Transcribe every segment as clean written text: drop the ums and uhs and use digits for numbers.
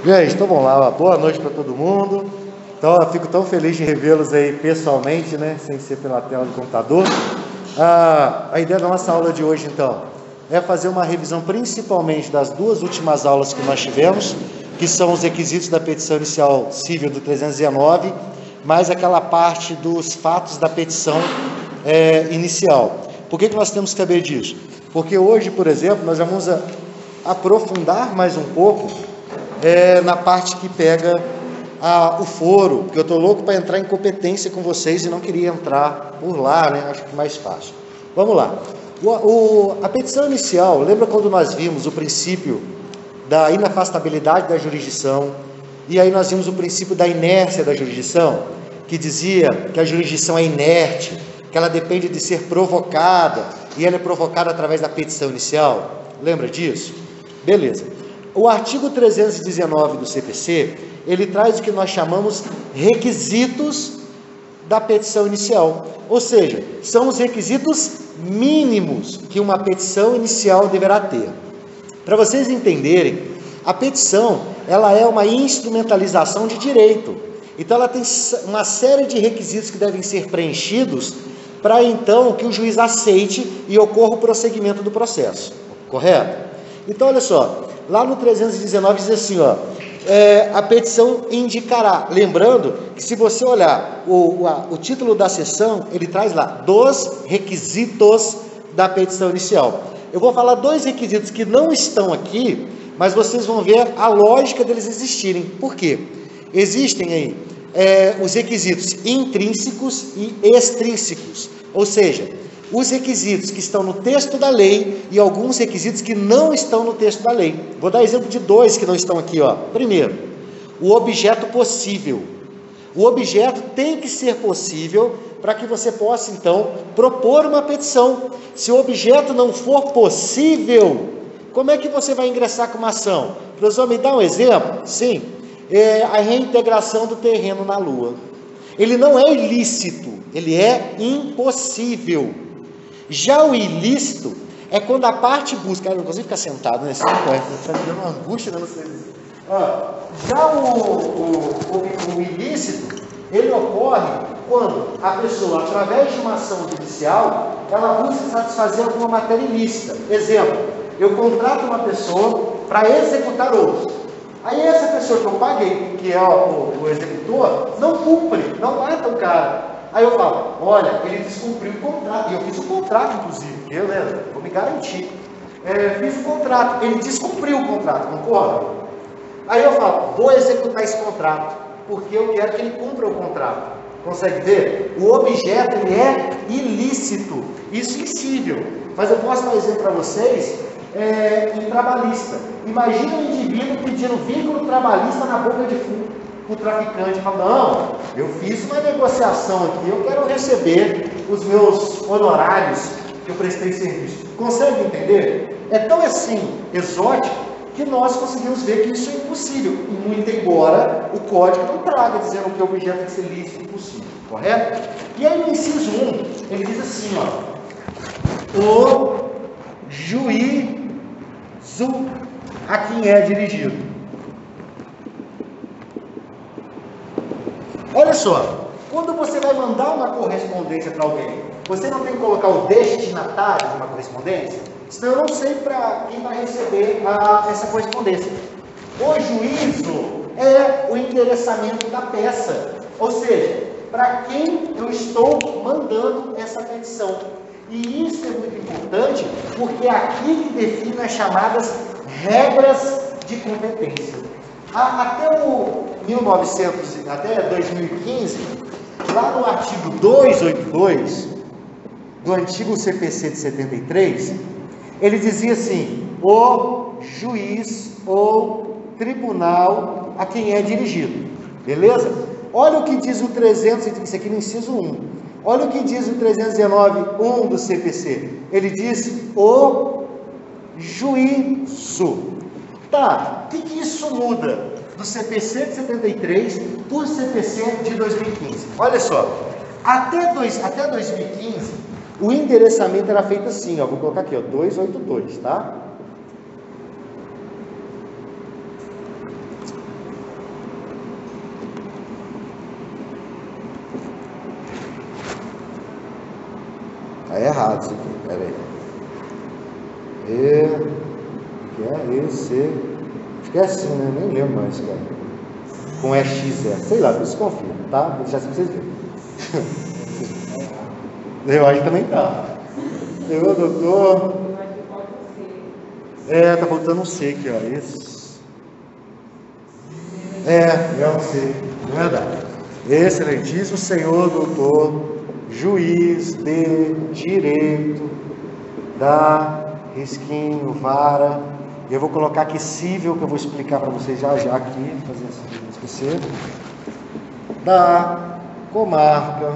Gente, então vamos lá, boa noite para todo mundo. Então eu fico tão feliz de revê-los aí pessoalmente, né, sem ser pela tela do computador. A ideia da nossa aula de hoje, então, é fazer uma revisão principalmente das duas últimas aulas que nós tivemos, que são os requisitos da petição inicial civil do 319, mais aquela parte dos fatos da petição inicial. Por que nós temos que saber disso? Porque hoje, por exemplo, nós vamos aprofundar mais um pouco na parte que pega o foro, porque eu estou louco para entrar em competência com vocês e não queria entrar por lá, né? Acho que é mais fácil. Vamos lá. A petição inicial, lembra quando nós vimos o princípio da inafastabilidade da jurisdição, e aí nós vimos o princípio da inércia da jurisdição, que dizia que a jurisdição é inerte, que ela depende de ser provocada, e ela é provocada através da petição inicial? Lembra disso? Beleza. O artigo 319 do CPC, ele traz o que nós chamamos requisitos da petição inicial, ou seja, são os requisitos mínimos que uma petição inicial deverá ter. Para vocês entenderem, a petição, ela é uma instrumentalização de direito, então ela tem uma série de requisitos que devem ser preenchidos para então que o juiz aceite e ocorra o prosseguimento do processo, correto? Então olha só, lá no 319 diz assim, a petição indicará, lembrando que se você olhar o título da seção, ele traz lá, dos requisitos da petição inicial. Eu vou falar dois requisitos que não estão aqui, mas vocês vão ver a lógica deles existirem. Por quê? Existem aí os requisitos intrínsecos e extrínsecos, ou seja, os requisitos que estão no texto da lei e alguns requisitos que não estão no texto da lei. Vou dar exemplo de dois que não estão aqui, Primeiro, o objeto possível. O objeto tem que ser possível para que você possa, então, propor uma petição. Se o objeto não for possível, como é que você vai ingressar com uma ação? Professor, me dá um exemplo? Sim, a reintegração do terreno na Lua. Ele não é ilícito, ele é impossível. Já o ilícito é quando a parte busca, cara, eu não consigo ficar sentado nesse tempo, está me dando uma angústia, não sei. Já o ilícito, ele ocorre quando a pessoa, através de uma ação judicial, ela busca satisfazer alguma matéria ilícita. Exemplo, eu contrato uma pessoa para executar outro. Aí essa pessoa que eu paguei, que é o executor, não cumpre, não mata o cara. Aí eu falo, olha, ele descumpriu o contrato, e eu fiz o contrato, inclusive, porque eu vou me garantir. Fiz o contrato, ele descumpriu o contrato, concorda? Aí eu falo, vou executar esse contrato, porque eu quero que ele cumpra o contrato. Consegue ver? O objeto, ele é ilícito, esquecível. Mas eu posso dar um exemplo para vocês, em trabalhista. Imagina um indivíduo pedindo vínculo trabalhista na boca de fumo. O traficante fala, não, eu fiz uma negociação aqui, eu quero receber os meus honorários que eu prestei serviço. Consegue entender? É tão assim, exótico, que nós conseguimos ver que isso é impossível, muito embora o código não traga dizendo que o objeto tem que ser lícito e impossível, correto? E aí no inciso 1, ele diz assim, o juízo a quem é dirigido. Olha só, quando você vai mandar uma correspondência para alguém, você não tem que colocar o destinatário de uma correspondência? Senão eu não sei para quem vai receber essa correspondência. O juízo é o endereçamento da peça, ou seja, para quem eu estou mandando essa petição. E isso é muito importante, porque é aqui que define as chamadas regras de competência. Até 2015, lá no artigo 282 do antigo CPC de 73, ele dizia assim, o juiz ou tribunal a quem é dirigido, beleza? Olha o que diz o 300, isso aqui no inciso 1, olha o que diz o 319.1 do CPC, ele diz o juízo. Tá, o que isso muda do CPC de 73 para o CPC de 2015? Olha só, até 2015, o endereçamento era feito assim, vou colocar aqui, 282, tá? Tá errado isso aqui, pera aí. Acho que é assim, né? Nem lembro mais, cara. Com EXE, sei lá, desconfio, tá? Vou deixar assim pra vocês verem. Eu acho que também tá. Eu, doutor. Tá faltando um C aqui, ó. Isso. É um C, verdade. Excelentíssimo senhor, doutor, juiz de direito da risquinho, vara. Eu vou colocar aqui cível, que eu vou explicar para vocês já aqui, fazer assim, não esquecer. Da comarca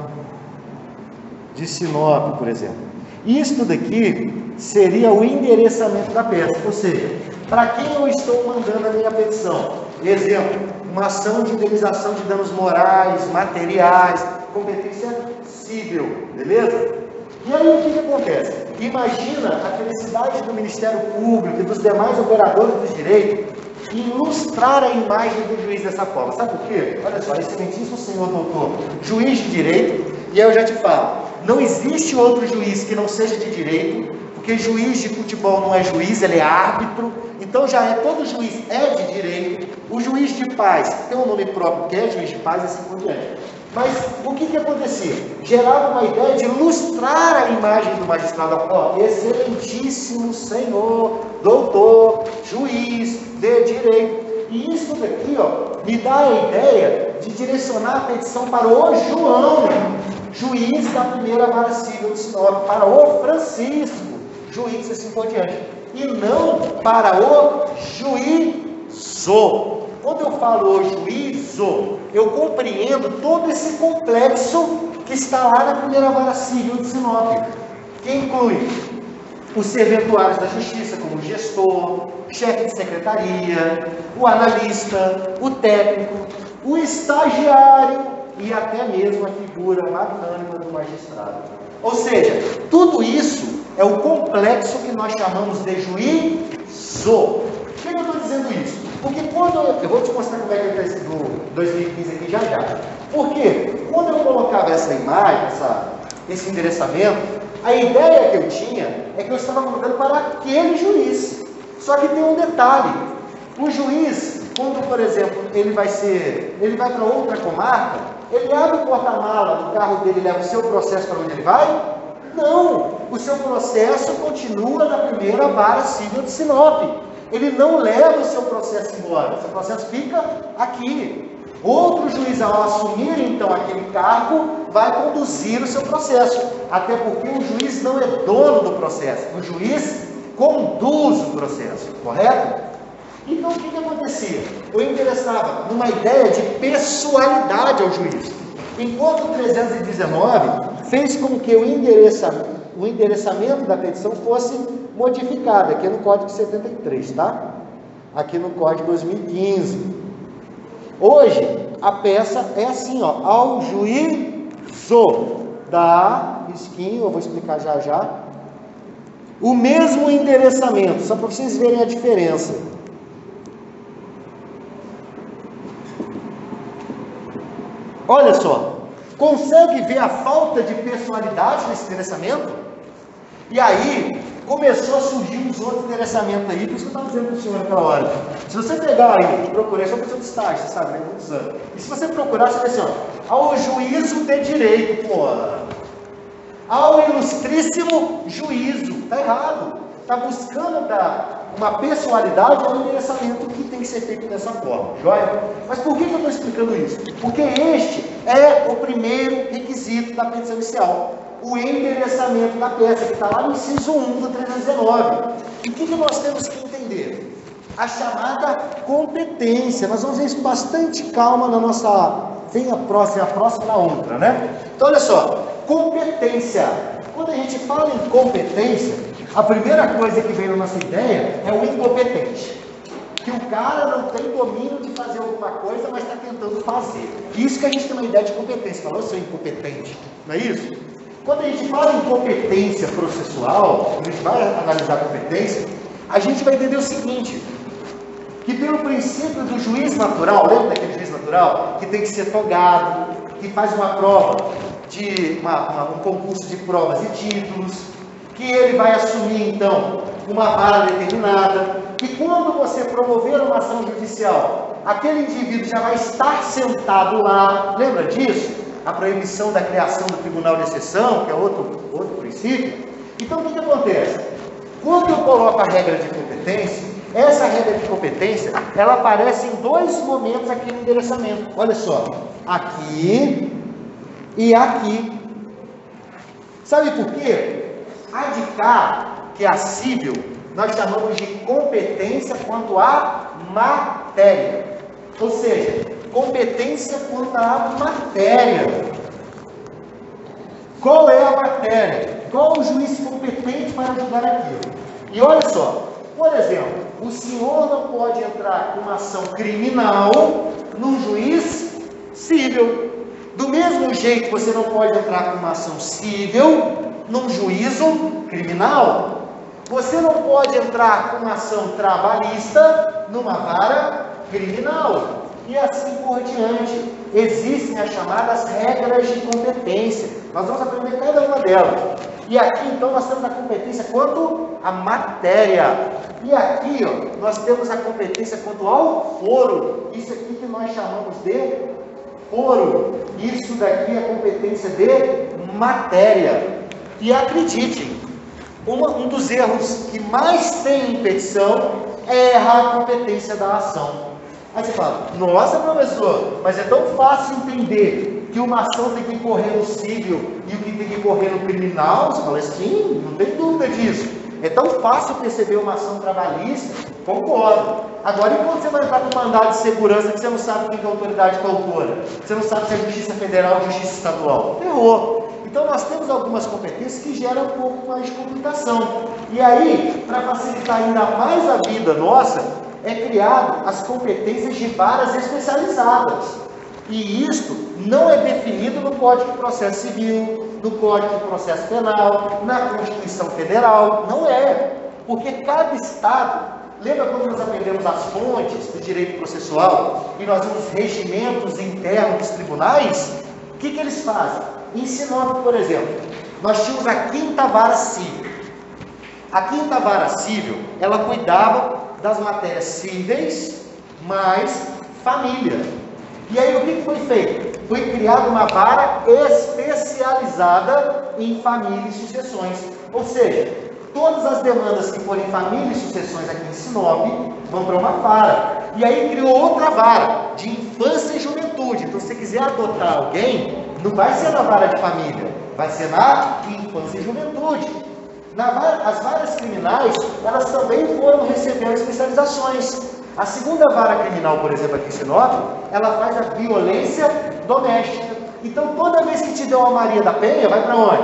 de Sinop, por exemplo. Isto daqui seria o endereçamento da peça, ou seja, para quem eu estou mandando a minha petição. Exemplo, uma ação de indenização de danos morais, materiais, competência civil, beleza? E aí o que acontece? Imagina a felicidade do Ministério Público e dos demais operadores do direito em ilustrar a imagem do juiz dessa forma. Sabe por quê? Olha só, excelentíssimo senhor doutor, juiz de direito, e aí eu já te falo, não existe outro juiz que não seja de direito, porque juiz de futebol não é juiz, ele é árbitro, então todo juiz é de direito. O juiz de paz tem um nome próprio, que é juiz de paz, e assim por diante. Mas o que acontecia? Gerava uma ideia de ilustrar a imagem do magistrado. Ó, excelentíssimo senhor, doutor, juiz de direito. E isso daqui, ó, me dá a ideia de direcionar a petição para o João, juiz da primeira vara civil de Sinop, para o Francisco, juiz e assim por diante. E não para o juízo. Quando eu falo o juízo, eu compreendo todo esse complexo que está lá na primeira vara civil de Sinop, que inclui os serventuários da justiça, como o gestor, chefe de secretaria, o analista, o técnico, o estagiário e até mesmo a figura magnânima do magistrado. Ou seja, tudo isso é o complexo que nós chamamos de juízo. Por que eu estou dizendo isso? Porque quando eu vou te mostrar como é que está esse do 2015 aqui já. Porque quando eu colocava essa imagem, esse endereçamento, a ideia que eu tinha é que eu estava mandando para aquele juiz. Só que tem um detalhe: o juiz, quando, por exemplo, ele vai para outra comarca, ele abre o porta-mala do carro dele e leva o seu processo para onde ele vai? Não, o seu processo continua na primeira vara civil de Sinop. Ele não leva o seu processo embora, o seu processo fica aqui. Outro juiz, ao assumir então aquele cargo, vai conduzir o seu processo, até porque o juiz não é dono do processo, o juiz conduz o processo, correto? Então o que acontecia? Eu interessava numa ideia de pessoalidade ao juiz, enquanto o 319 fez com que o endereçamento da petição fosse modificado, aqui no Código 73, tá? Aqui no Código 2015. Hoje, a peça é assim, ó, ao juízo da risquinho, eu vou explicar já. O mesmo endereçamento, só para vocês verem a diferença. Olha só, consegue ver a falta de personalidade nesse endereçamento? E aí, começou a surgir uns outros endereçamentos aí, por isso que eu estava dizendo para o senhor naquela hora. Se você pegar aí, procurar, só pessoa de estágio, você sabe, né? E se você procurar, você vai assim, ó, ao juízo de direito, pô, ao ilustríssimo juízo, tá errado, tá buscando uma pessoalidade ao endereçamento que tem que ser feito dessa forma, joia? Mas por que eu estou explicando isso? Porque este é o primeiro requisito da petição inicial, o endereçamento da peça, que está lá no inciso 1 do 319. E o que nós temos que entender? A chamada competência. Nós vamos ver isso com bastante calma na nossa... Vem a próxima da outra, né? Então, olha só. Competência. Quando a gente fala em competência, a primeira coisa que vem na nossa ideia é o incompetente. Que o cara não tem domínio de fazer alguma coisa, mas está tentando fazer. Isso que a gente tem uma ideia de competência. Falou, eu sou incompetente. Não é isso? Quando a gente fala em competência processual, quando a gente vai analisar a competência, a gente vai entender o seguinte, que pelo princípio do juiz natural, lembra daquele juiz natural, que tem que ser togado, que faz uma prova de um concurso de provas e títulos, que ele vai assumir, então, uma vara determinada, e quando você promover uma ação judicial, aquele indivíduo já vai estar sentado lá, lembra disso? A proibição da criação do tribunal de exceção, que é outro princípio. Então, o que acontece? Quando eu coloco a regra de competência, essa regra de competência, ela aparece em dois momentos aqui no endereçamento. Olha só, aqui e aqui. Sabe por quê? A de cá, que é a cível, nós chamamos de competência quanto à matéria. Ou seja, competência quanto à matéria. Qual é a matéria? Qual o juiz competente para julgar aquilo? E olha só, por exemplo, o senhor não pode entrar com uma ação criminal num juiz cível. Do mesmo jeito que você não pode entrar com uma ação cível num juízo criminal. Você não pode entrar com uma ação trabalhista numa vara criminal. E assim por diante. Existem as chamadas regras de competência. Nós vamos aprender cada uma delas. E aqui então nós temos a competência quanto à matéria. E aqui ó, nós temos a competência quanto ao foro. Isso aqui que nós chamamos de foro. Isso daqui é a competência de matéria. E acreditem, um dos erros que mais tem em petição é errar a competência da ação. Aí você fala, nossa professor, mas é tão fácil entender que uma ação tem que correr no cível e o que tem que correr no criminal. Você fala, sim, não tem dúvida disso. É tão fácil perceber uma ação trabalhista, concordo. Agora, e quando você vai entrar com um mandado de segurança que você não sabe quem é a autoridade coautora? Você não sabe se é Justiça Federal ou Justiça Estadual? Errou. Então, nós temos algumas competências que geram um pouco mais de complicação. E aí, para facilitar ainda mais a vida nossa, é criado as competências de varas especializadas. E isto não é definido no Código de Processo Civil, no Código de Processo Penal, na Constituição Federal. Não é. Porque cada estado, lembra quando nós aprendemos as fontes do direito processual e nós vimos regimentos internos dos tribunais? O que eles fazem? Em Sinop, por exemplo, nós tínhamos a 5ª Vara Civil. A 5ª Vara Civil, ela cuidava das matérias cíveis mais família. E aí o que foi feito? Foi criada uma vara especializada em família e sucessões. Ou seja, todas as demandas que forem família e sucessões aqui em Sinop vão para uma vara. E aí criou outra vara de infância e juventude. Então, se você quiser adotar alguém, não vai ser na vara de família, vai ser na infância e juventude. As varas criminais, elas também foram recebendo especializações. A 2ª Vara Criminal, por exemplo, aqui em Sinop, ela faz a violência doméstica. Então, toda vez que tiver uma Maria da Penha, vai para onde?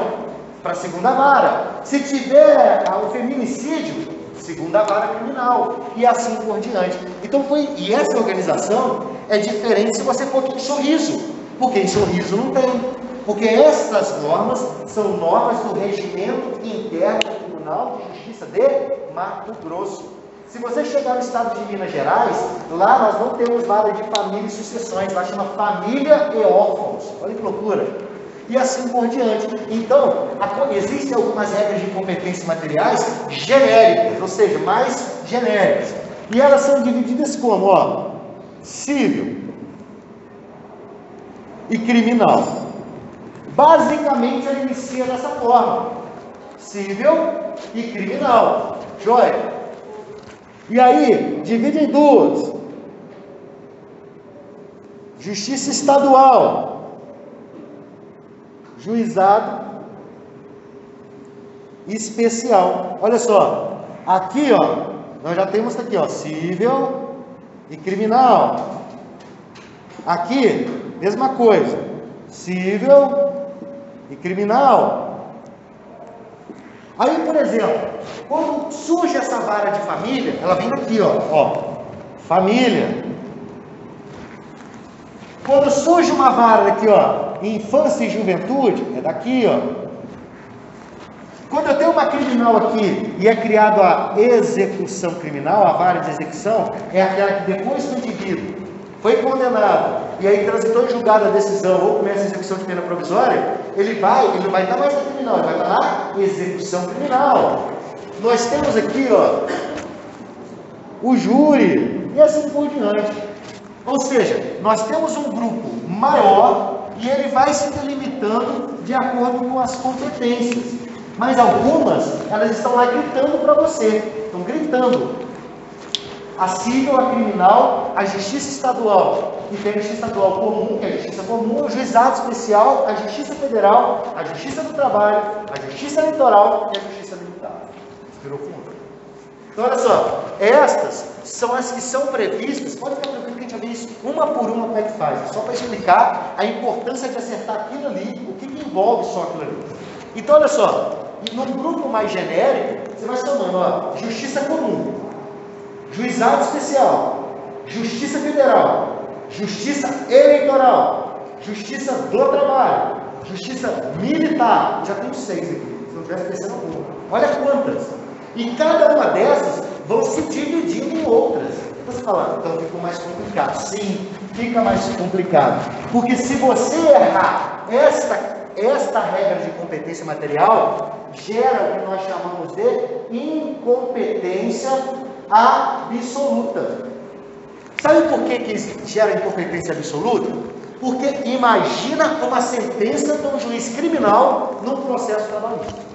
Para a 2ª Vara. Se tiver o feminicídio, 2ª Vara Criminal. E assim por diante. Então, e essa organização é diferente se você for aqui em Sorriso. Porque em Sorriso não tem. Porque estas normas são normas do Regimento Interno do Tribunal de Justiça de Mato Grosso. Se você chegar no estado de Minas Gerais, lá nós não temos vara de família e sucessões, lá chama família e órfãos. Olha que loucura. E assim por diante. Então, existem algumas regras de competência materiais genéricas, ou seja, mais genéricas. E elas são divididas como? Ó, cível e criminal. Basicamente, ela inicia dessa forma: cível e criminal. Joia? E aí, divide em duas: justiça estadual, juizado especial. Olha só, aqui ó, nós já temos aqui ó, cível e criminal. Aqui, mesma coisa, cível e criminal. Aí, por exemplo, quando surge essa vara de família, ela vem daqui, ó, família. Quando surge uma vara aqui, ó, infância e juventude, é daqui, ó. Quando eu tenho uma criminal aqui e é criado a execução criminal, a vara de execução, é aquela que depois que o indivíduo foi condenado, e aí transitou em julgado a decisão, ou começa a execução de pena provisória, ele não vai estar mais na criminal, ele vai estar na execução criminal. Nós temos aqui, ó, o júri, e assim por diante. Ou seja, nós temos um grupo maior, e ele vai se delimitando de acordo com as competências. Mas algumas, elas estão lá gritando para você, estão gritando. A civil, a criminal, a justiça estadual, e tem a justiça estadual comum, que é a justiça comum, o juizado especial, a justiça federal, a justiça do trabalho, a justiça eleitoral e a justiça militar. Inspirou fundo? Então, olha só, estas são as que são previstas, pode ficar tranquilo que a gente vai ver isso uma por uma como é que faz, só para explicar a importância de acertar aquilo ali, o que envolve só aquilo ali. Então, olha só, no grupo mais genérico, você vai somando, ó, justiça comum, juizado especial, justiça federal, justiça eleitoral, justiça do trabalho, justiça militar. Já tem 6 aqui, se não estiver esquecendo alguma. Olha quantas. E cada uma dessas vão se dividindo em outras. Você fala, então ficou mais complicado. Sim, fica mais complicado. Porque se você errar esta regra de competência material, gera o que nós chamamos de incompetência absoluta. Sabe por que gera incompetência absoluta? Porque imagina uma sentença de um juiz criminal num processo trabalhista.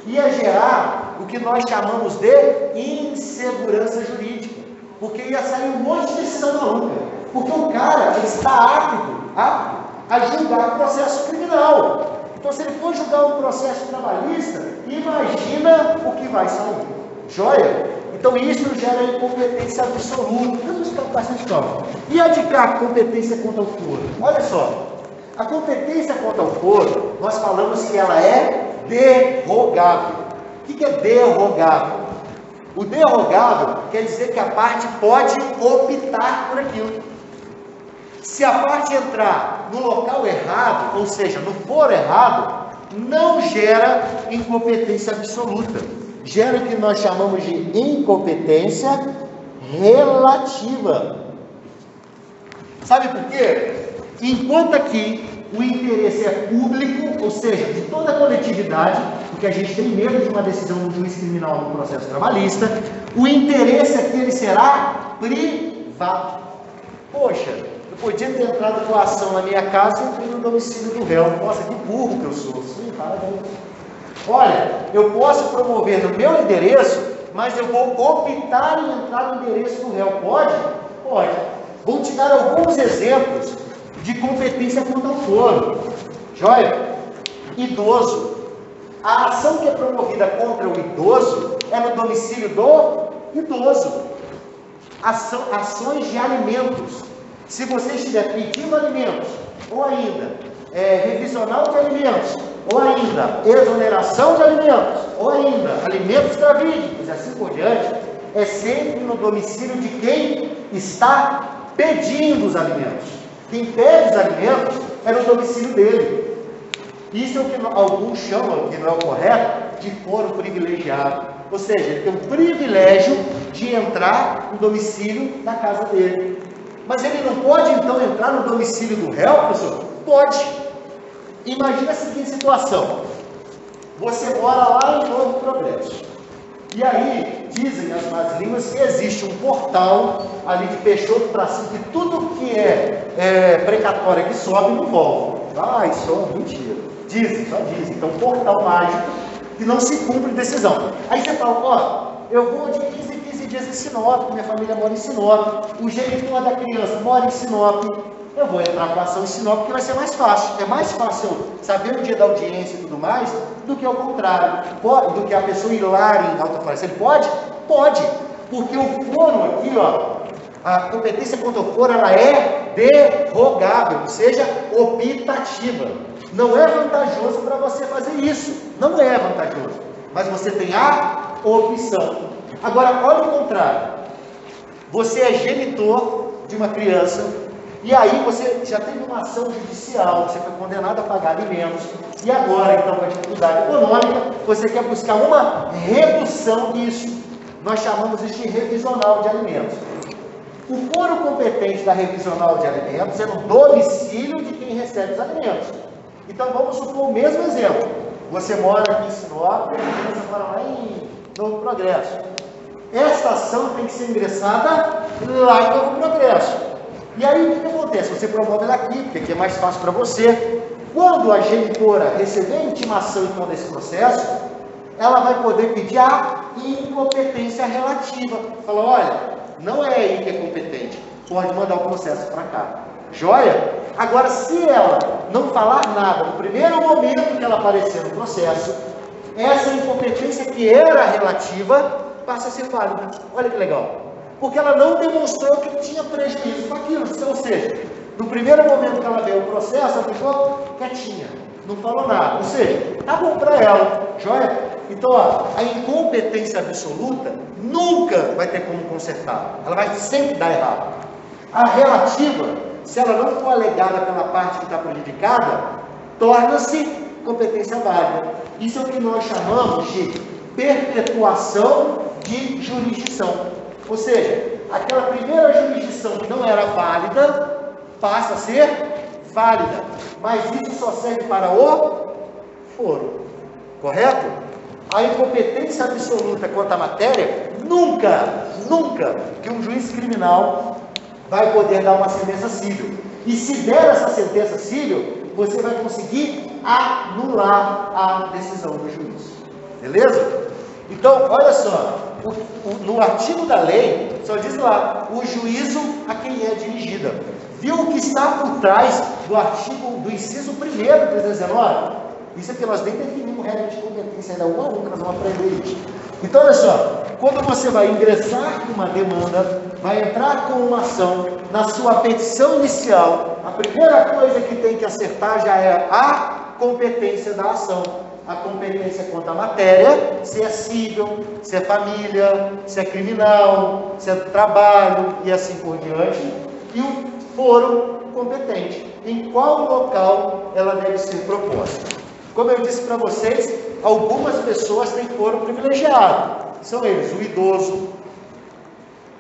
Ia gerar o que nós chamamos de insegurança jurídica. Porque ia sair um monte de decisão maluca. Porque o cara está apto a julgar processo criminal. Então, se ele for julgar um processo trabalhista, imagina o que vai sair. Joia? Então, isso gera incompetência absoluta. Vamos ficar bastante calmo. E a de cá, competência contra o foro? Olha só. A competência contra o foro, nós falamos que ela é derrogável. O que é derrogável? O derrogável quer dizer que a parte pode optar por aquilo. Se a parte entrar no local errado, ou seja, no foro errado, não gera incompetência absoluta. Gera o que nós chamamos de incompetência relativa. Sabe por quê? Enquanto aqui o interesse é público, ou seja, de toda a coletividade, porque a gente tem medo de uma decisão do juiz criminal no processo trabalhista, o interesse aqui ele será privado. Poxa, eu podia ter entrado com a ação na minha casa e entrei no domicílio do réu. Nossa, que burro que eu sou. Sim, parabéns. Olha, eu posso promover no meu endereço, mas eu vou optar em entrar no endereço do réu. Pode? Pode. Vou te dar alguns exemplos de competência contra o foro. Joia? Idoso. A ação que é promovida contra o idoso é no domicílio do idoso. Ações de alimentos. Se você estiver pedindo alimentos, ou ainda revisional de alimentos, ou ainda exoneração de alimentos, ou ainda alimentos gravídicos, e assim por diante, é sempre no domicílio de quem está pedindo os alimentos. Quem pede os alimentos é no domicílio dele. Isso é o que alguns chamam, que não é o correto, de foro privilegiado. Ou seja, ele tem o privilégio de entrar no domicílio da casa dele. Mas ele não pode, então, entrar no domicílio do réu, professor? Pode. Imagina a seguinte situação. Você mora lá em Novo Progresso. E aí, dizem as más línguas que existe um portal ali de Peixoto para cima, que tudo que é precatório que sobe não volta. Ah, isso é mentira. Dizem, só dizem. Então, um portal mágico que não se cumpre decisão. Aí você fala, ó, eu vou de 15 dias em Sinop, minha família mora em Sinop, o genitor da criança mora em Sinop, eu vou entrar com a ação em Sinop porque vai ser mais fácil. É mais fácil saber o dia da audiência e tudo mais, do que ao contrário, do que a pessoa ir lá em Alta Floresta. Ele pode? Pode, porque o foro aqui, ó, a competência contra o foro, ela é derrogável, ou seja, optativa. Não é vantajoso para você fazer isso, não é vantajoso, mas você tem a opção. Agora, olha o contrário, você é genitor de uma criança, e aí você já teve uma ação judicial, você foi condenado a pagar alimentos, e agora, então, com a dificuldade econômica, você quer buscar uma redução disso. Nós chamamos isso de revisional de alimentos. O foro competente da revisional de alimentos é no domicílio de quem recebe os alimentos. Então vamos supor o mesmo exemplo. Você mora aqui em Sinop, você mora lá em Novo Progresso. Esta ação tem que ser ingressada lá em Novo Progresso. E aí o que acontece? Você promove ela aqui, porque aqui é mais fácil para você. Quando a genitora receber a intimação então desse processo, ela vai poder pedir a incompetência relativa. Fala, olha, não é aí que é competente, pode mandar o processo para cá. Joia? Agora, se ela não falar nada no primeiro momento que ela aparecer no processo, essa incompetência que era relativa passa a ser válida. Olha que legal. Porque ela não demonstrou que tinha prejuízo com aquilo. Ou seja, no primeiro momento que ela veio o processo, ela ficou quietinha, não falou nada. Ou seja, tá bom para ela. Joia? Então, ó, a incompetência absoluta nunca vai ter como consertar. Ela vai sempre dar errado. A relativa, se ela não for alegada pela parte que está prejudicada, torna-se competência válida. Isso é o que nós chamamos de perpetuação de jurisdição. Ou seja, aquela primeira jurisdição que não era válida, passa a ser válida. Mas isso só serve para o foro. Correto? A incompetência absoluta quanto à matéria, nunca que um juiz criminal vai poder dar uma sentença cível. E se der essa sentença cível, você vai conseguir anular a decisão do juiz. Beleza? Então, olha só, no artigo da lei, só diz lá, o juízo a quem é dirigida. Viu o que está por trás do artigo, do inciso 1º do 319? Isso é que nós nem definimos regra de competência, ainda uma a uma, nós vamos aprender isso. Então, olha só, quando você vai ingressar com uma demanda, vai entrar com uma ação, na sua petição inicial, a primeira coisa que tem que acertar já é a competência da ação. A competência quanto à matéria, se é cível, se é família, se é criminal, se é trabalho e assim por diante. E o foro competente, em qual local ela deve ser proposta. Como eu disse para vocês, algumas pessoas têm foro privilegiado. São eles, o idoso,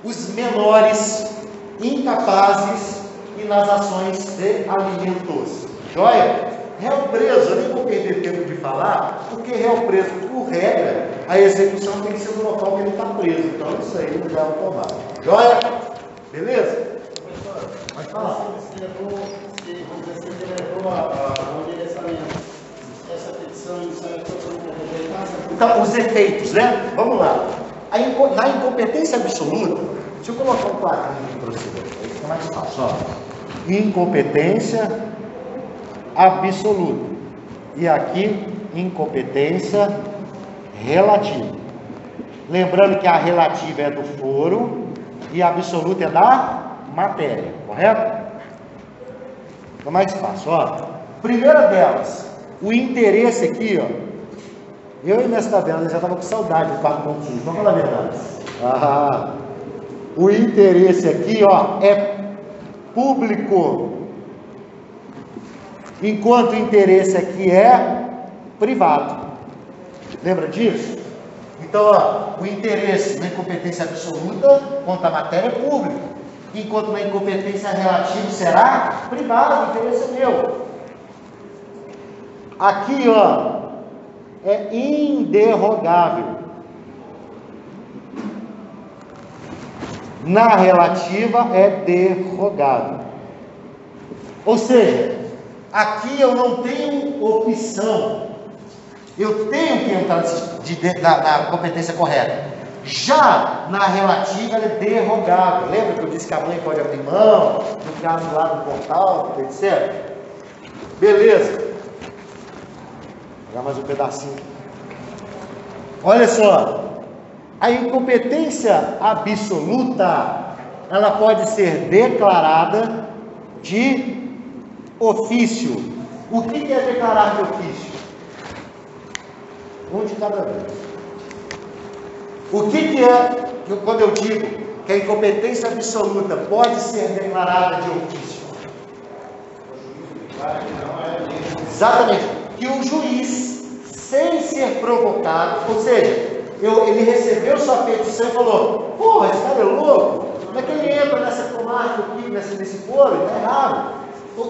os menores, incapazes e nas ações de alimentos. Joia? Réu preso, eu nem vou perder tempo de falar, porque réu preso, por regra, a execução tem que ser no local que ele está preso. Então isso aí já é automático. Joia? Beleza? Professor, pode falar. Você levou ao endereçamento. Essa petição inicial Então, os efeitos, né? Vamos lá. Na incompetência absoluta, deixa eu colocar um quadrinho aqui para você, aí fica mais fácil. Ó. Incompetência absoluta. E aqui, incompetência relativa. Lembrando que a relativa é do foro e a absoluta é da matéria, correto? Fica mais fácil, ó. Primeira delas, o interesse aqui, ó. Eu e minhas tabelas já estava com saudade do 4.15, vamos falar a verdade. O interesse aqui, ó, é público. Enquanto o interesse aqui é privado. Lembra disso? Então, ó, o interesse na incompetência absoluta quanto à matéria é público. Enquanto na incompetência relativa será privado, o interesse é meu. Aqui, ó, é inderrogável. Na relativa é derrogável. Ou seja, aqui eu não tenho opção, eu tenho que entrar na competência correta. Já na relativa ela é derrogável. Lembra que eu disse que a mãe pode abrir mão, no caso lá do portal, etc. Beleza. Vou pegar mais um pedacinho. Olha só, a incompetência absoluta, ela pode ser declarada de ofício. O que é declarar de ofício? Um de cada vez. O que é, quando eu digo que a incompetência absoluta pode ser declarada de ofício? Exatamente. Que o juiz, sem ser provocado, ou seja, ele recebeu sua petição e falou: porra, esse cara é louco, Como é que ele entra nessa comarca aqui, nesse foro? Está errado.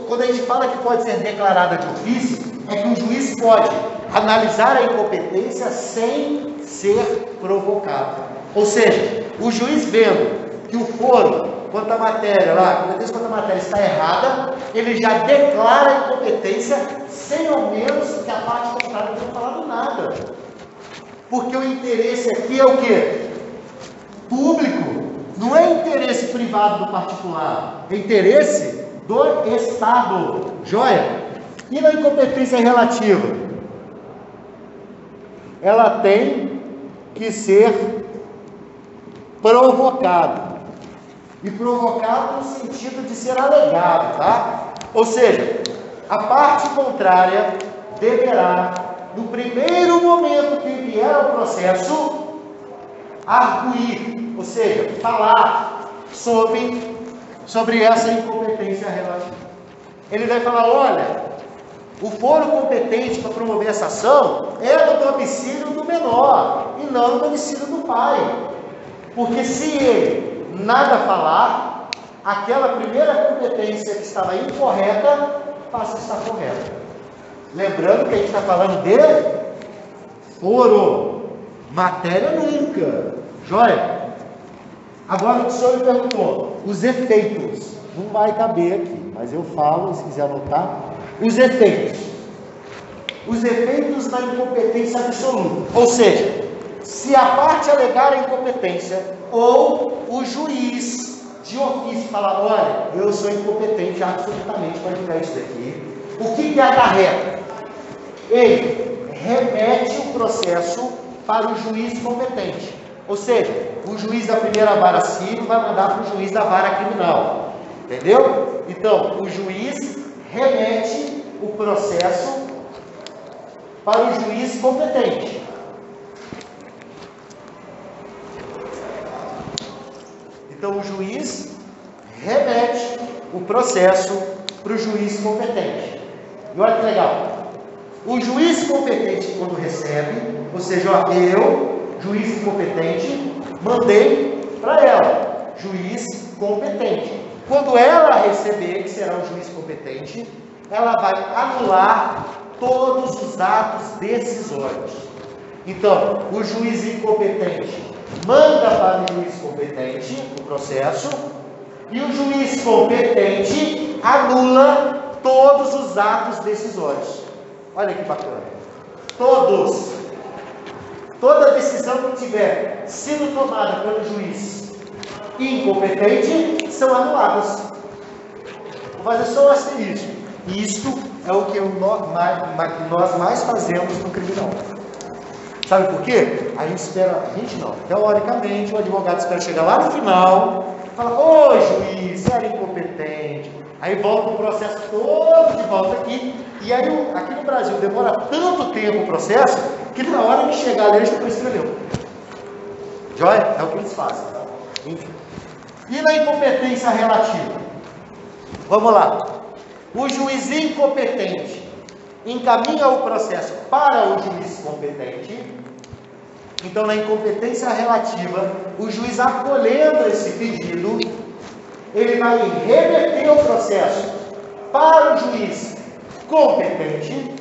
Quando a gente fala que pode ser declarada de ofício, é que o juiz pode analisar a incompetência sem ser provocado. Ou seja, o juiz vendo que o foro, quanto à matéria lá, a competência quanto à matéria está errada, ele já declara a incompetência sem ao menos que a parte contrária não tenha falado nada. Porque o interesse aqui é o quê? Público. Não é interesse privado do particular, é interesse do Estado. Joia? E na incompetência relativa? Ela tem que ser provocada. E provocado no sentido de ser alegado, tá? Ou seja, a parte contrária deverá, no primeiro momento que vier ao processo, arguir, ou seja, falar sobre essa incompetência relativa. Ele vai falar, olha, o foro competente para promover essa ação é do domicílio do menor e não do domicílio do pai. Porque se ele nada falar, aquela primeira competência que estava incorreta passa a estar correta. Lembrando que a gente está falando de foro, matéria nunca. Joia? Agora o senhor me perguntou, os efeitos, não vai caber aqui, mas eu falo, se quiser anotar, os efeitos na incompetência absoluta, ou seja, se a parte alegar a incompetência, ou o juiz de ofício falar, olha, eu sou incompetente absolutamente para julgar isso daqui, o que acarreta? Ele remete o processo para o juiz competente. Ou seja, o juiz da primeira vara civil vai mandar para o juiz da vara criminal. Entendeu? Então, o juiz remete o processo para o juiz competente. Então, o juiz remete o processo para o juiz competente. E olha que legal. O juiz competente, quando recebe, ou seja, ó, eu, juiz incompetente, mandei para ela, juiz competente. Quando ela receber, que será o juiz competente, ela vai anular todos os atos decisórios. Então, o juiz incompetente manda para o juiz competente o processo, e o juiz competente anula todos os atos decisórios. Olha que bacana. Toda decisão que tiver sido tomada pelo juiz incompetente são anuladas. Vou fazer só um asterisco. Isto é o que nós mais fazemos no criminal. Sabe por quê? A gente não. Teoricamente, o advogado espera chegar lá no final e fala, ô juiz, você era incompetente. Aí volta o processo todo de volta aqui. E aí, aqui no Brasil, demora tanto tempo o processo, que na hora que chegar ali, ele já prescreveu. Joia? É o que eles fazem. Enfim. E na incompetência relativa? Vamos lá. O juiz incompetente encaminha o processo para o juiz competente. Então, na incompetência relativa, o juiz acolhendo esse pedido, ele vai remeter o processo para o juiz competente,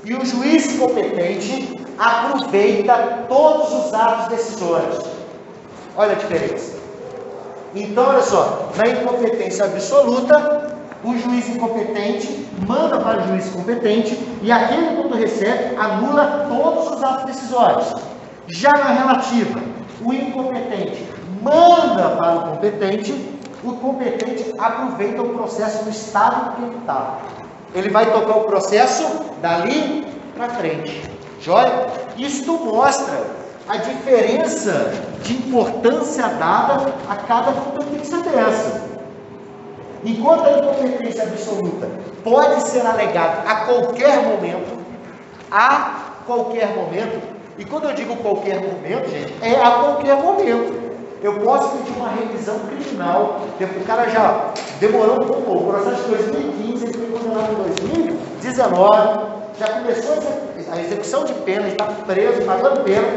e o juiz competente aproveita todos os atos decisórios. Olha a diferença. Então, olha só, na incompetência absoluta, o juiz incompetente manda para o juiz competente, e aquele, quando recebe, anula todos os atos decisórios. Já na relativa, o incompetente manda para o competente aproveita o processo no estado que ele está. Ele vai tocar o processo dali para frente. Joia? Isto mostra a diferença de importância dada a cada competência dessa. Enquanto a incompetência absoluta pode ser alegada a qualquer momento, e quando eu digo qualquer momento, gente, é a qualquer momento. Eu posso pedir uma revisão criminal, o cara já demorou um pouco, o processo de 2015, ele foi condenado em 2019, já começou a execução de pena, está preso, pagando pena,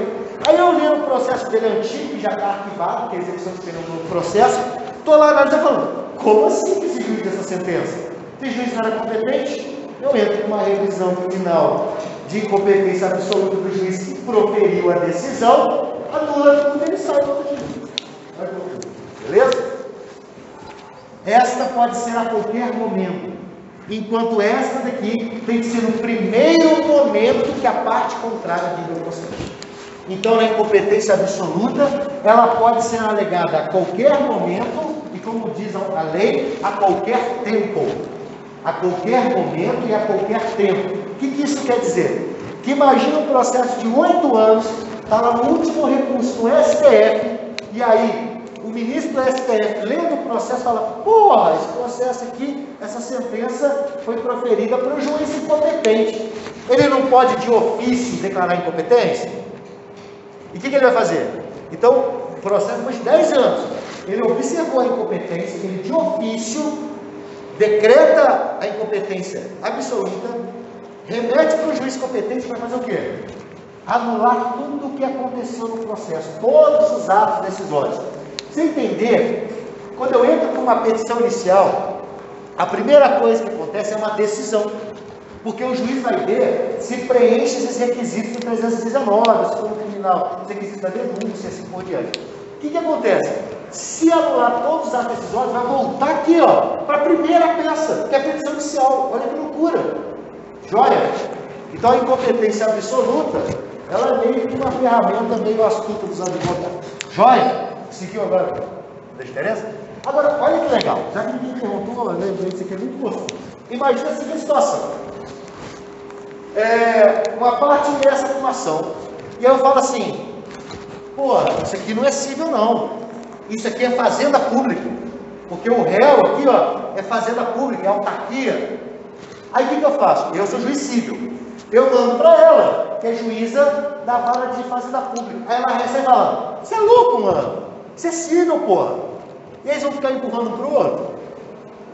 Aí eu li o processo dele antigo, que já está arquivado, que é a execução de pena no processo, estou lá analisando falando, como assim que esse juiz dessa sentença? Esse juiz não era competente? Eu entro com uma revisão criminal de incompetência absoluta do juiz que proferiu a decisão, anula tudo e ele sai do outro juiz. Beleza? Esta pode ser a qualquer momento, enquanto esta daqui tem que ser no primeiro momento que a parte contrária vive o processo. Então, na incompetência absoluta, ela pode ser alegada a qualquer momento e, como diz a lei, a qualquer tempo. A qualquer momento e a qualquer tempo. O que isso quer dizer? Que imagina um processo de 8 anos, está lá no último recurso no STF, e aí o ministro do STF, lendo o processo, fala, porra, esse processo aqui, essa sentença foi proferida por um juiz incompetente. Ele não pode, de ofício, declarar incompetência? E o que ele vai fazer? Então, o processo depois de 10 anos, ele observou a incompetência, ele de ofício decreta a incompetência absoluta, remete para o juiz competente para fazer o quê? Anular tudo o que aconteceu no processo, todos os atos decisórios. Você entender, quando eu entro com uma petição inicial, a primeira coisa que acontece é uma decisão. Porque o juiz vai ver se preenche esses requisitos do 319, se for no criminal, os requisitos da denúncia, assim por diante. O que acontece? Se anular todos os atos decisórios, vai voltar aqui, ó, para a primeira peça, que é a petição inicial. Olha que loucura. Joia? Então a incompetência absoluta, ela é meio que uma ferramenta meio astuta dos advogados. Joia? Seguiu agora? Dá diferença? Agora, olha que legal. Já que ninguém perguntou, eu lembrei disso aqui é muito gostoso. Imagina a seguinte situação. Uma parte dessa de uma ação. E aí eu falo assim, pô, isso aqui não é cível não. Isso aqui é fazenda pública. Porque o réu aqui, ó, é fazenda pública, é autarquia. Aí o que eu faço? Eu sou juiz civil. Eu mando para ela, que é juíza da vara de fazenda pública. Aí ela recebe e fala, você é louco, mano. Isso é cível, porra. E eles vão ficar empurrando um para o outro?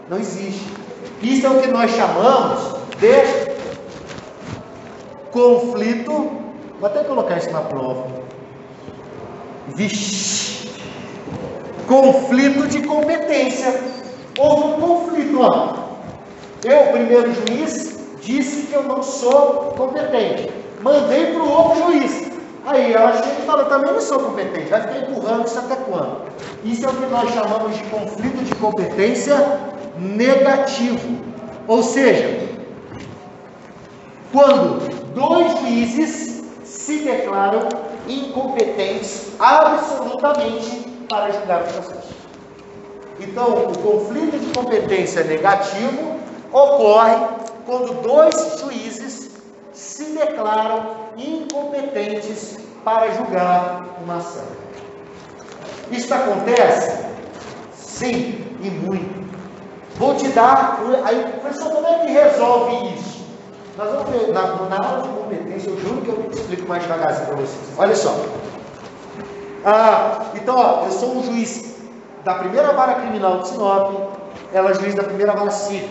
Não existe. Isso é o que nós chamamos de conflito. Vou até colocar isso na prova. Vixe. Conflito de competência. Houve um conflito, ó. Eu, primeiro juiz, disse que eu não sou competente. Mandei para o outro juiz. Aí ela chega e fala, também não sou competente. Vai ficar empurrando isso até quando? Isso é o que nós chamamos de conflito de competência negativo. Ou seja, quando dois juízes se declaram incompetentes absolutamente para julgar o processo. Então, o conflito de competência negativo ocorre quando dois juízes se declaram incompetentes para julgar uma ação. Isso acontece? Sim, e muito. Vou te dar, aí, professor, como é que resolve isso? Nós vamos ver, na aula de competência, eu juro que eu explico mais devagarzinho para vocês. Olha só. Então, ó, eu sou um juiz da primeira vara criminal de Sinop, ela é juiz da primeira vara civil.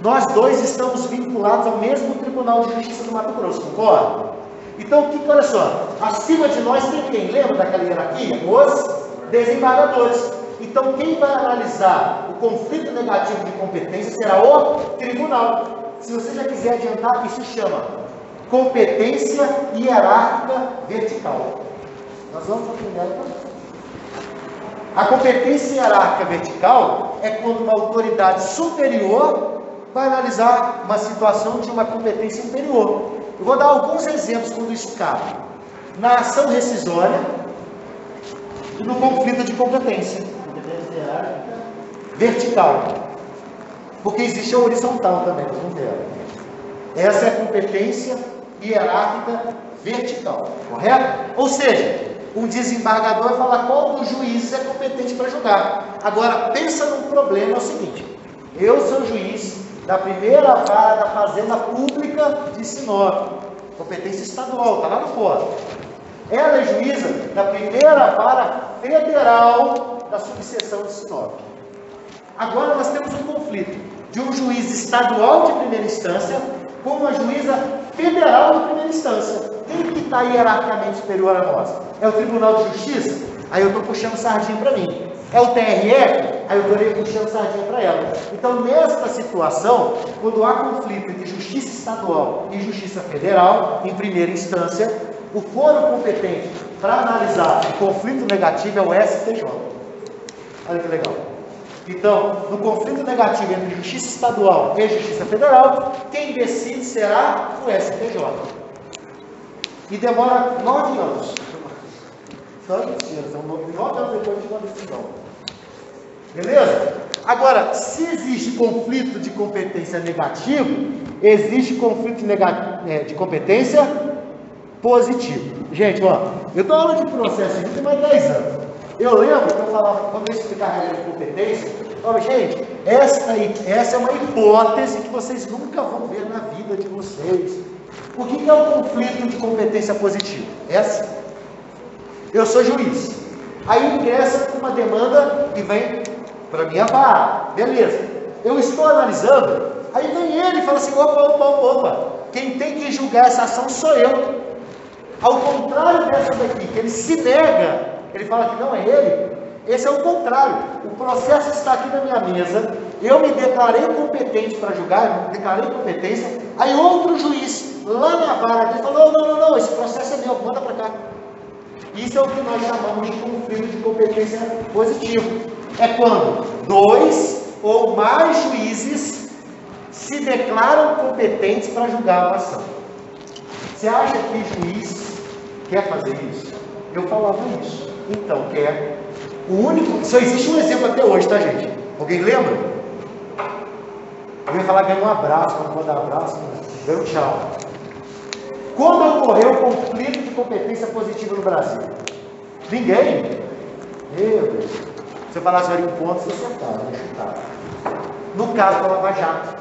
Nós dois estamos vinculados ao mesmo Tribunal de Justiça do Mato Grosso, concorda? Então, olha só, acima de nós tem quem? Lembra daquela hierarquia? Os desembargadores. Então, quem vai analisar o conflito negativo de competência será o tribunal. Se você já quiser adiantar, isso se chama competência hierárquica vertical. Nós vamos aprender agora. A competência hierárquica vertical é quando uma autoridade superior vai analisar uma situação de uma competência inferior. Eu vou dar alguns exemplos quando isso cabe. Na ação rescisória e no conflito de competência. Competência hierárquica vertical. Porque existe a horizontal também, nós vamos ver. Essa é a competência hierárquica vertical, correto? Ou seja, um desembargador vai falar qual dos juízes é competente para julgar. Agora, pensa num problema, é o seguinte: eu sou juiz da primeira vara da Fazenda Pública de Sinop, competência estadual, está lá no fórum. Ela é juíza da primeira vara federal da subseção de Sinop. Agora nós temos um conflito de um juiz estadual de primeira instância com uma juíza federal de primeira instância. Quem que está hierarquicamente superior a nós? É o Tribunal de Justiça? Aí eu estou puxando sardinha para mim. É o TRF? Aí eu estou puxando sardinha para ela. Então, nesta situação, quando há conflito entre justiça estadual e justiça federal, em primeira instância, o foro competente para analisar o conflito negativo é o STJ. Olha que legal. Então, no conflito negativo entre justiça estadual e justiça federal, quem decide será o STJ. E demora 9 anos. Só mentira, são 9 anos depois de uma decisão. Beleza? Agora, se existe conflito de competência negativo, existe conflito de competência positivo. Gente, ó, eu dou aula de processo de mais 10 anos. Eu lembro que eu falava, quando eu explicar a regra de competência, eu falava, gente, essa é uma hipótese que vocês nunca vão ver na vida de vocês. O que é o conflito de competência positiva? É assim. Eu sou juiz. Aí ingressa com uma demanda e vem para minha vara. Beleza. Eu estou analisando. Aí vem ele e fala assim, opa. Quem tem que julgar essa ação sou eu. Ao contrário dessa daqui, que ele se nega, ele fala que não é ele. Esse é o contrário. O processo está aqui na minha mesa. Eu me declarei competente para julgar, declarei competência. Aí outro juiz, lá na vara, ele falou, não, esse processo é meu, manda para cá. Isso é o que nós chamamos de conflito de competência positivo. É quando 2 ou mais juízes se declaram competentes para julgar uma ação. Você acha que juiz quer fazer isso? Eu falava isso. Então, quer. Só existe um exemplo até hoje, tá, gente? Alguém lembra? Eu ia falar ganhou um abraço, quando vou dar abraço, ganhou um tchau. Quando ocorreu o conflito de competência positiva no Brasil? Ninguém. Meu Deus. Se eu falasse ali um ponto, você acertava, eu chutava. No caso da Lava Jato.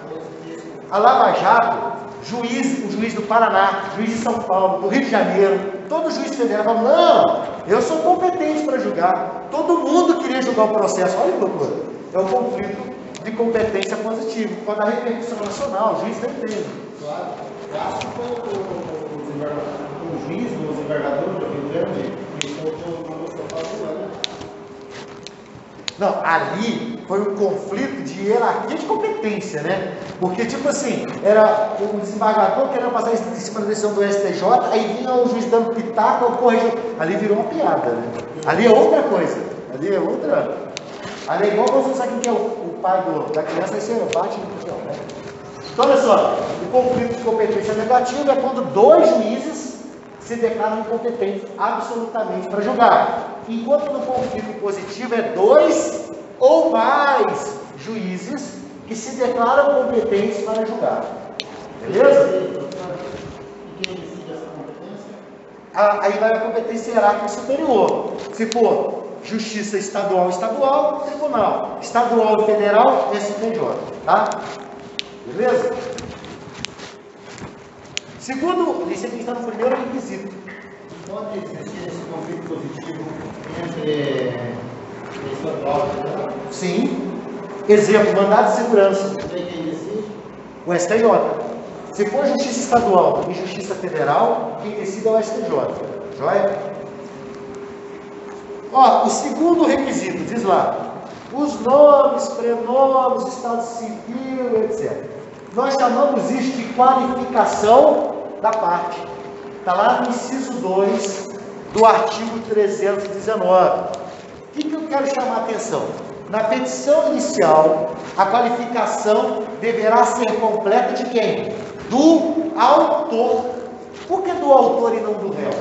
A Lava Jato, o juiz do Paraná, juiz de São Paulo, do Rio de Janeiro, todo juiz federal falou, não, eu sou competente para julgar. Todo mundo queria julgar o processo. Olha que loucura. É o conflito de competência positiva. Quando a repercussão nacional, o juiz não entende. Claro. Acho que foi o juiz, o desembargador do Rio Grande, que soltou uma música falando, né? Não, ali foi um conflito de hierarquia de competência, né? Porque, tipo assim, era o desembargador querendo passar em cima da decisão do STJ, aí vinha o juiz dando pitaco, o corregedor. Ali virou uma piada, né? Ali é outra coisa. Ali é outra. Ali é igual você sabe quem é o pai da criança, aí você bate no chão, né? Então, olha só, o conflito de competência negativa é quando 2 juízes se declaram incompetentes absolutamente para julgar. Enquanto no conflito positivo é 2 ou mais juízes que se declaram competentes para julgar. Beleza? E quem decide essa competência? Aí vai a competência hierárquica superior. Se for justiça estadual, tribunal. Estadual e federal, STJ. Tá? Beleza? Segundo, isso aqui está no primeiro requisito. Pode existir esse conflito positivo entre estadual e federal? Sim. Exemplo, mandado de segurança. Quem decide? O STJ. Se for justiça estadual e justiça federal, quem decide é o STJ. Joia? Ó, o segundo requisito, diz lá. Os nomes, prenomes, estado civil, etc. Nós chamamos isso de qualificação da parte. Está lá no inciso 2 do artigo 319. O que eu quero chamar a atenção? Na petição inicial, a qualificação deverá ser completa de quem? Do autor. Por que do autor e não do réu?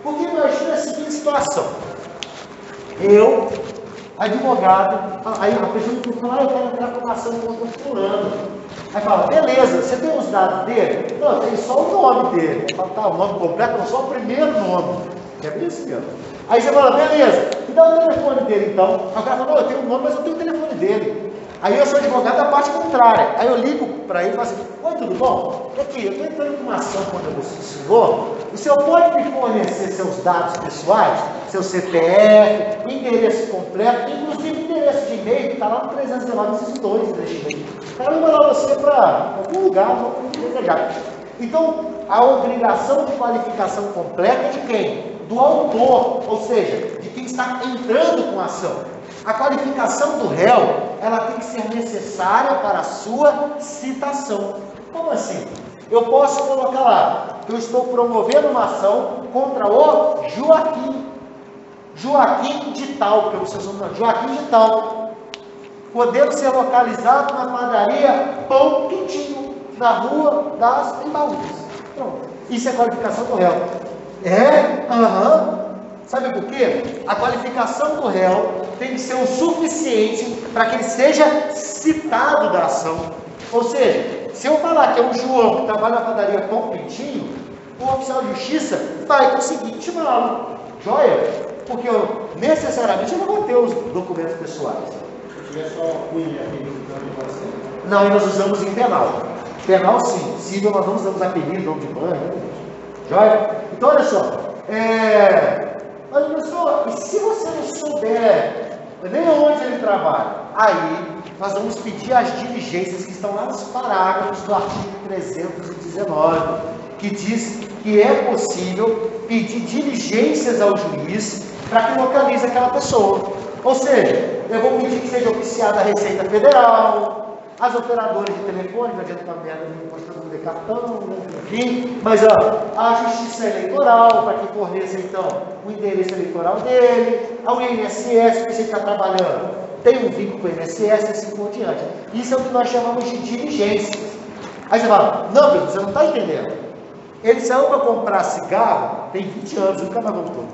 Porque imagina a seguinte situação. Eu, advogado, aí a pessoa me fala, eu quero entrar com uma ação contra o fulano. Aí fala, beleza, você tem os dados dele? Não, tem só o nome dele. Aí fala, tá, o nome completo, não só o primeiro nome. É bem assim mesmo. Aí você fala, beleza, me dá o telefone dele então. Aí o cara fala, não, eu tenho o nome, mas eu tenho o telefone dele. Aí eu sou advogado da parte contrária. Aí eu ligo para ele e falo assim: oi, tudo bom? Aqui, eu estou entrando com uma ação contra o senhor. O senhor pode me fornecer seus dados pessoais, seu CPF, o endereço completo, inclusive o endereço de e-mail, que está lá no 319, esses dois endereços de e-mail. O cara vai mandar você para algum lugar, não desejado. Então, a obrigação de qualificação completa é de quem? Do autor, ou seja, de quem está entrando com a ação. A qualificação do réu, ela tem que ser necessária para a sua citação. Como assim? Eu posso colocar lá, que eu estou promovendo uma ação contra o Joaquim. Joaquim de tal, porque eu sou sobrenome, Joaquim de tal. Podendo ser localizado na padaria Pão Quentinho, na Rua das Embaúdas. Pronto. Isso é qualificação do réu. Sabe por quê? A qualificação do réu tem que ser o suficiente para que ele seja citado da ação. Ou seja, se eu falar que é um João que trabalha na padaria Pão Quentinho, o oficial de justiça vai conseguir timá-lo. Joia? Porque eu necessariamente não vou ter os documentos pessoais. Se tiver só cunha e você? Não, e nós usamos em penal. Penal sim, civil nós não usamos apelido, nome de banho, né? Joia? Então olha só, olha pessoal, e se você não souber nem onde ele trabalha, aí nós vamos pedir as diligências que estão lá nos parágrafos do artigo 319, que diz que é possível pedir diligências ao juiz para que localize aquela pessoa. Ou seja, eu vou pedir que seja oficiada a Receita Federal, as operadoras de telefone, não adianta uma merda nenhuma mostrando de cartão, enfim, mas a Justiça Eleitoral, para que forneça então o endereço eleitoral dele, ao INSS, que você está trabalhando, tem um vínculo com o INSS e assim por diante. Isso é o que nós chamamos de diligência. Aí você fala: não, Pedro, você não está entendendo. Ele saiu para comprar cigarro, tem 20 anos, nunca mais voltou.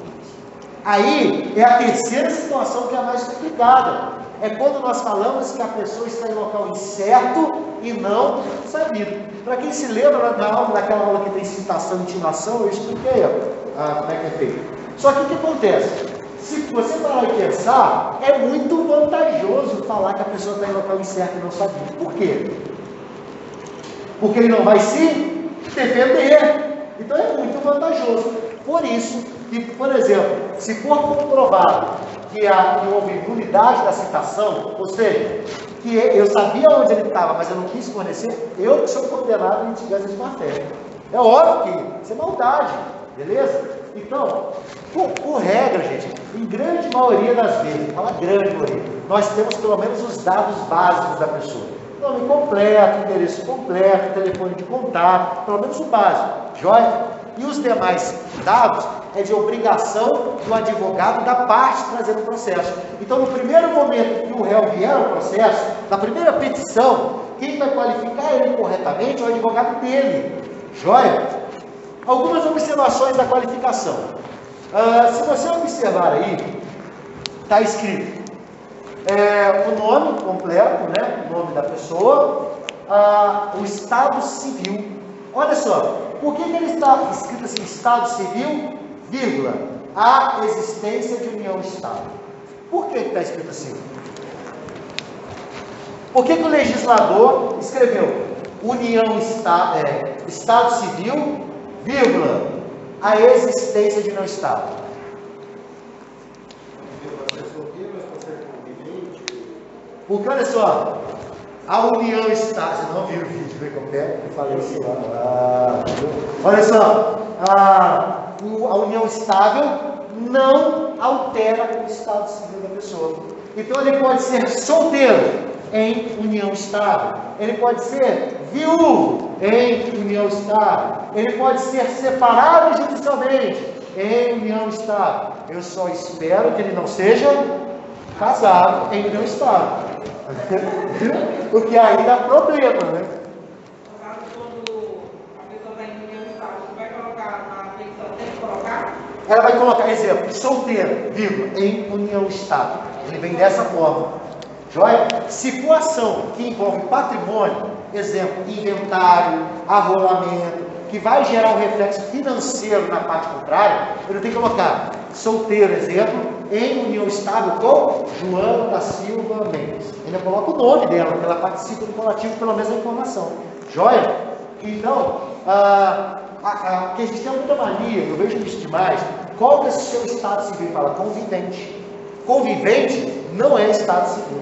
Aí é a terceira situação que é a mais complicada. É quando nós falamos que a pessoa está em local incerto e não sabido. Para quem se lembra daquela aula que tem citação e intimação, eu expliquei como é que é feito. Só que o que acontece? Se você parar e pensar, é muito vantajoso falar que a pessoa está em local incerto e não sabido. Por quê? Porque ele não vai se defender. Então é muito vantajoso. Por isso que, por exemplo, se for comprovado que houve nulidade da citação, ou seja, que eu sabia onde ele estava, mas eu não quis fornecer, eu que sou condenado a litigar isso com a fé. É óbvio que isso é maldade, beleza? Então, por regra, gente, em grande maioria das vezes, fala grande maioria, nós temos pelo menos os dados básicos da pessoa. Nome completo, endereço completo, telefone de contato, pelo menos o básico, joia? E os demais dados é de obrigação do advogado da parte trazer o processo. Então, no primeiro momento que o réu vier ao processo, na primeira petição, quem vai qualificar ele corretamente é o advogado dele. Joia? Algumas observações da qualificação. Se você observar aí, está escrito o nome completo, né? O nome da pessoa, o estado civil. Olha só, por que ele está escrito assim, estado civil, vírgula, a existência de união estável? Por que está escrito assim? Por que o legislador escreveu estado civil, vírgula, a existência de união estável? Porque olha só, a união estável, você não viu o vídeo, vê como é? Eu falei assim, olha só, a união estável não altera o estado civil da pessoa. Então ele pode ser solteiro em união estável, ele pode ser viúvo em união estável, ele pode ser separado judicialmente em união estável. Eu só espero que ele não seja casado em união estável. Porque aí dá problema, né? No caso, quando a pessoa está em união estável, vai colocar na petição, tem que colocar? Ela vai colocar, exemplo, solteiro, vírgula, em união estável. Ele vem dessa forma. Joia? Se for ação que envolve patrimônio, exemplo, inventário, arrolamento, que vai gerar um reflexo financeiro na parte contrária, ele tem que colocar solteiro, exemplo, em união estável com Joana da Silva Mendes. Ainda coloca o nome dela, porque ela participa do coletivo, pelo menos a informação. Joia? Então, que a gente tem muita mania, eu vejo isso demais. Qual que é o seu estado civil? Fala convivente. Convivente não é estado civil.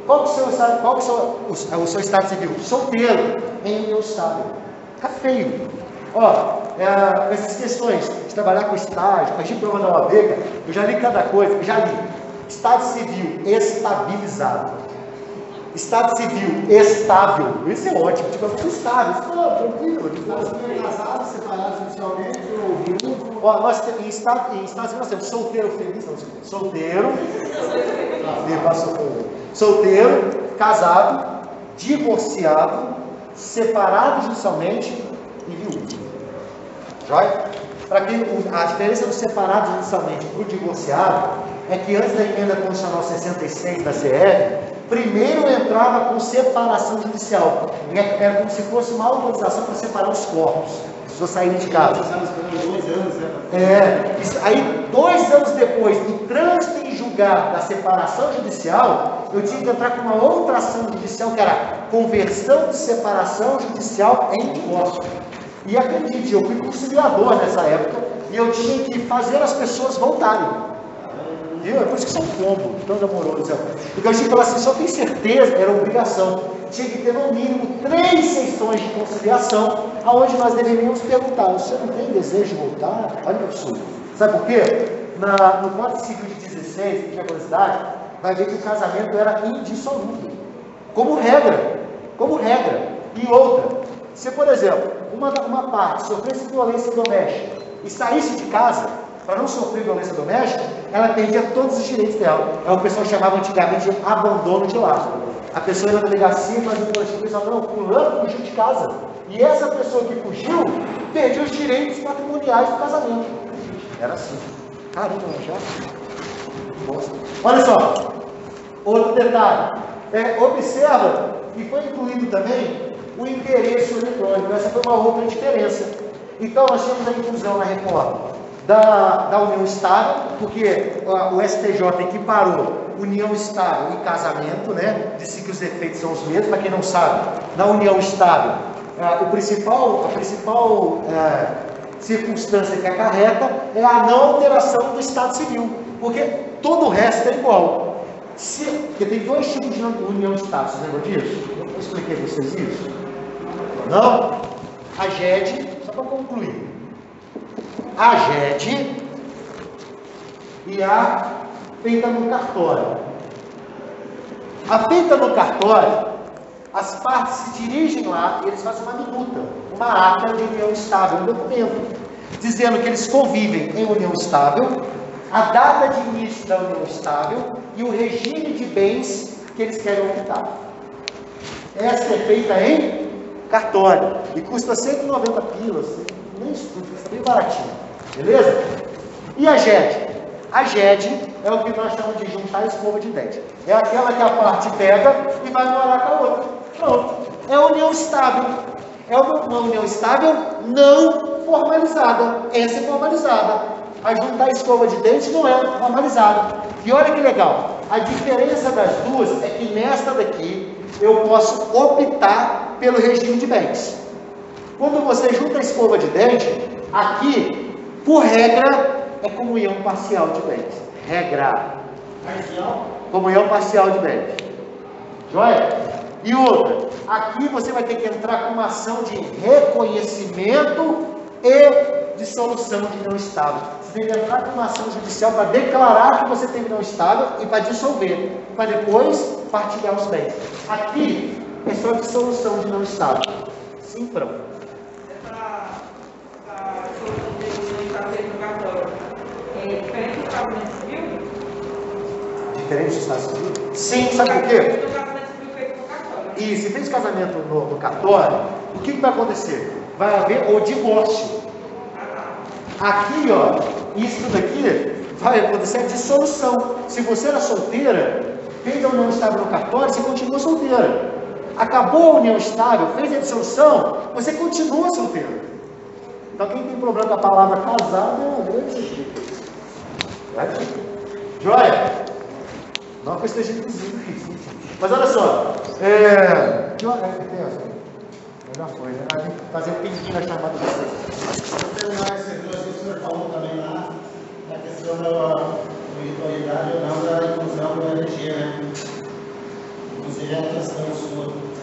Qual que é o seu estado civil? Solteiro, em união estável. Tá feio. Ó, essas questões de trabalhar com estágio, agir prova da OAB, eu já li cada coisa, já li. Estado civil estabilizado. Estado civil estável. Isso é ótimo, tipo, estável, tranquilo. Casados, separados socialmente, ou viúvo. Ó, nós em estado civil nós temos solteiro feliz, não, solteiro, solteiro, casado, divorciado, separado judicialmente e viúvo. Joia? Para que a diferença do separado judicialmente para o divorciado é que antes da emenda constitucional 66 da CR, primeiro entrava com separação judicial. Era como se fosse uma autorização para separar os corpos. As pessoas saírem de casa. Aí 2 anos depois do trânsito em julgado da separação judicial, eu tinha que entrar com uma outra ação judicial, que era conversão de separação judicial em divórcio. E acredite, eu fui conciliador nessa época e eu tinha que fazer as pessoas voltarem. Viu? É por isso que são combo, tão amoroso. Porque eu tinha que falar assim, só tem certeza, era obrigação. Tinha que ter no mínimo 3 sessões de conciliação, aonde nós deveríamos perguntar, você não tem desejo de voltar? Olha que absurdo. Sabe por quê? No Código Civil de 16, que tinha curiosidade, vai ver que o casamento era indissolúvel. Como regra. Como regra. E outra, se por exemplo, uma parte sofresse violência doméstica e saísse de casa, para não sofrer violência doméstica, ela perdia todos os direitos dela. É o que o pessoal chamava antigamente de abandono de lar. A pessoa ia na delegacia, mas o pessoal não, fulano fugiu de casa. E essa pessoa que fugiu, perdia os direitos patrimoniais do casamento. Era assim. Caramba, já. Nossa. Olha só, outro detalhe. Observa que foi incluído também o endereço eletrônico. Essa foi uma outra diferença. Então, nós temos a inclusão na reforma da união estável, porque o STJ equiparou união estável e casamento, né? Disse que os efeitos são os mesmos. Para quem não sabe, na união estável, a principal circunstância que acarreta é a não alteração do estado civil, porque todo o resto é igual. Porque tem 2 tipos de união estável, você lembra disso? Eu expliquei para vocês isso? Não? A GED, só para concluir, a GED e a feita no cartório. A feita no cartório, as partes se dirigem lá e eles fazem uma minuta, uma ata de união estável, um documento, dizendo que eles convivem em união estável, a data de início da união estável e o regime de bens que eles querem optar. Essa é feita em cartório e custa 190 pilas, nem estudo, custa bem baratinho, beleza? E a GED? A GED é o que nós chamamos de juntar a escova de dente. É aquela que a parte pega e vai morar com a outra. Pronto. É união estável. É uma união estável não formalizada. Essa é formalizada. A juntar a escova de dente não é formalizada. E olha que legal. A diferença das duas é que nesta daqui eu posso optar pelo regime de bens. Quando você junta a escova de dente, aqui, por regra, é comunhão parcial de bens. Regra. Comunhão parcial de bens. Joia? E outra, aqui você vai ter que entrar com uma ação de reconhecimento e dissolução de união estável. Você tem que entrar com uma ação judicial para declarar que você tem união estável e para dissolver, para depois partilhar os bens. Aqui é só dissolução de união estável. Sim, pronto. Essa solução de união estável no cartório é diferente do casamento civil? Diferente do estado civil? Sim, sabe por quê? Do casamento civil feito no cartório. E se fez casamento no cartório, o que vai acontecer? Vai haver o divórcio. Aqui, ó, isso daqui vai acontecer a dissolução. Se você era solteira, fez a união estável no cartório, você continua solteira. Acabou a união estável, fez a dissolução, você continua solteira. Então quem tem problema com a palavra casado é uma grande dica. Joia? Não que eu esteja inclusive isso. Mas olha só. Que hora é que tem, já foi, né? A gente fazer pinguim na chamada de vocês. Vou terminar esse dois que o senhor falou também lá, na questão da obrigatoriedade ou não da inclusão do LG, né? Inclusive é uma questão sua.